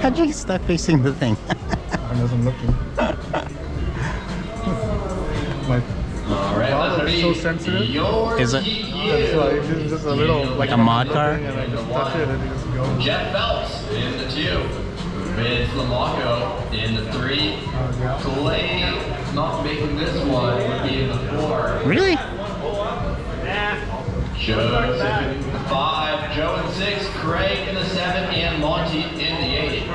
How'd you get stuck facing the thing? I wasn't looking. My bottle is so sensitive. Is it? That's why it's just a little like a mod car? And I just touch it and it just goes. Jeff Phelps in the 2. Vince Lamaco in the 3. Clay not making this one would be in the 4. Really? Joe in the 5. Joe in the 6. Craig in the 7. And Monty in the 8.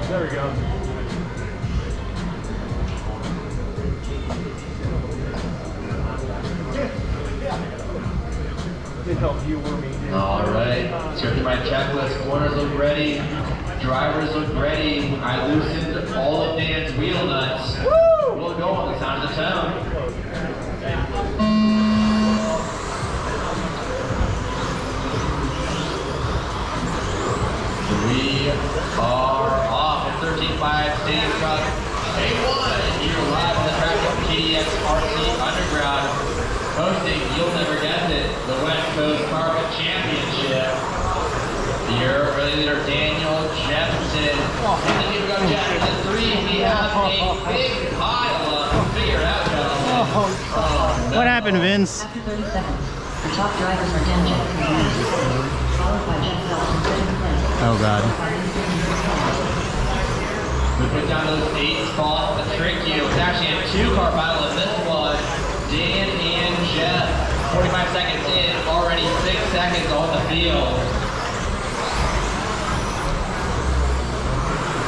There we go. Alright, so here's my checklist. Corners look ready. Drivers look ready. I loosened all of Dan's wheel nuts. Woo! We'll go on the sound of the tone. We are off at 13.5 Stadium Truck A1 here live on the track of KDX RC Underground. Hosting, you'll never guess it, the West Coast Carpet Championship. Your early leader, Daniel Jefferson. And then you go Jefferson 3. We have a big pile of figure out, gentlemen. Oh, no. What happened, Vince? After 37, the top drivers are Dan Jefferson, followed by Jeff Phelps in second place. Oh, God. We put down those 8 spots to trick you. It's actually a 2-car battle in this one. Dan and Jeff, 45 seconds in, already 6 seconds on the field.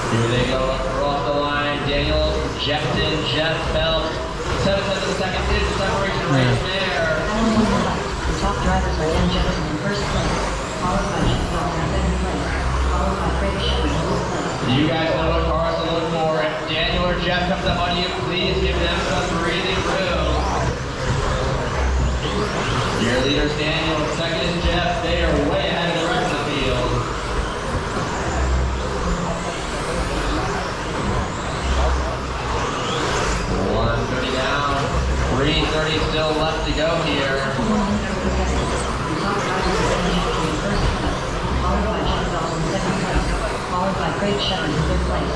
Here they go across the line. Daniel Jefferson, Jeff Phelps. 7 seconds of the second in, separation right there. The top drivers are Dan Jefferson in first place, followed by Jeff Phelps in second place, followed by Craig Shepard in fourth place. You guys know what cars to look for. If Daniel or Jeff comes up on you, please give them some breathing room. Your leaders, Daniel, second is Jeff. They are way ahead of the rest of the field. $130 down. $330 still left to go here. Followed by Jeff Phelps in second place, followed by Craig Shepard in third place.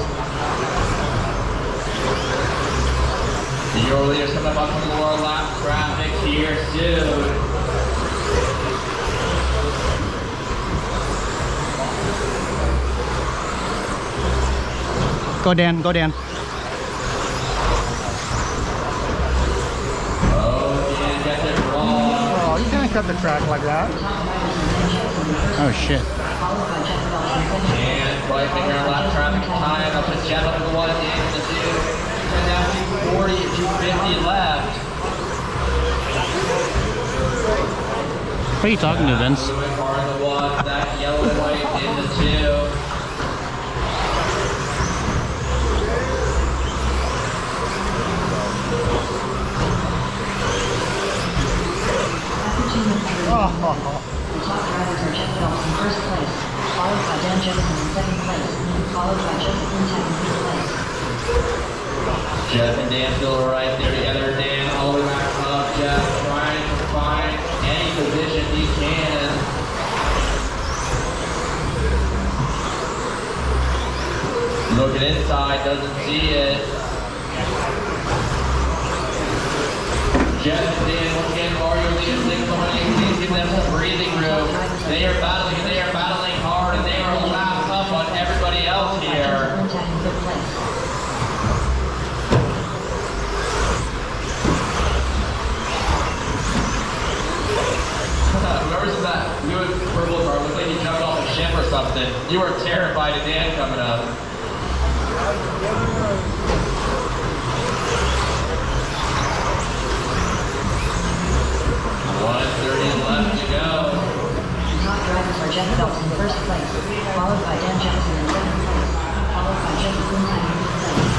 Your leaders coming up on some more lap traffic here soon. Go, Dan. Go, Dan. Oh, Dan gets it wrong. Oh, you can't cut the track like that. Oh, shit. Followed by Jeff Phelps in second place. And wiping our lap traffic time up to Jeff up to the 1 and the 2. And now 40 to 50 left. What are you talking to, Vince? Blue and car in the 1, that yellow and white in the 2. The top drivers are Jeff Phelps in first place, followed by Dan Jefferson in second place, followed by Joseph Lintak in third place. Jeff and Dan still right there together. Dan all the way back up. Jeff trying to find any position he can. Looking inside, doesn't see it. Jeff and Dan, once again, Mario leading 6-1. Please give them some breathing room. They are battling hard, and they are a lap up on everybody else here. Lintak in third place. Whoever's in that blue and purple car looked like he jumped off a ship or something. You were terrified of Dan coming up. $130 left to go. The top drivers are Jeff Phelps in first place, followed by Dan Jefferson in second place, followed by Joseph Lintak in third place.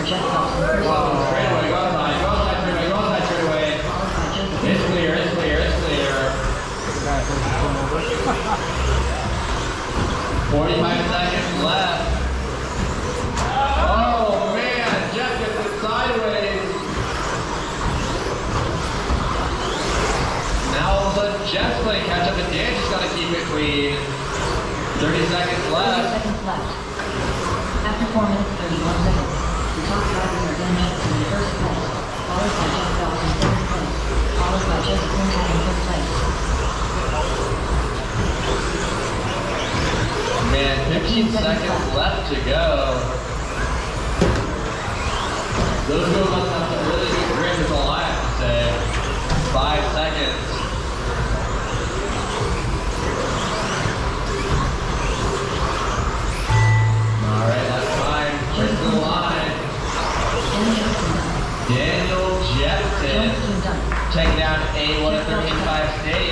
Jeff Phelps in first Whoa, place. straightaway, go outside, straightaway, go outside, straightaway. Followed by Joseph It's clear, it's clear, it's clear. 45 seconds left. Oh man, Jeff gets it sideways. Now all of a sudden Jeff's playing catch up and Dan just gotta keep it clean. 30 seconds 30 left. seconds left. After 4 minutes 31 seconds, the top drivers are Dan Jefferson in first place, followed by Jeff Phelps in second place, followed by Joseph Wincat in third place. Man, 15 seconds left to go. Those girls must have some really good grip is all I have to say. 5 seconds. Alright, that's time. Check the line. Dan Jefferson done. Daniel Jones Jepson team done. taking down A1 at 13.5 stage.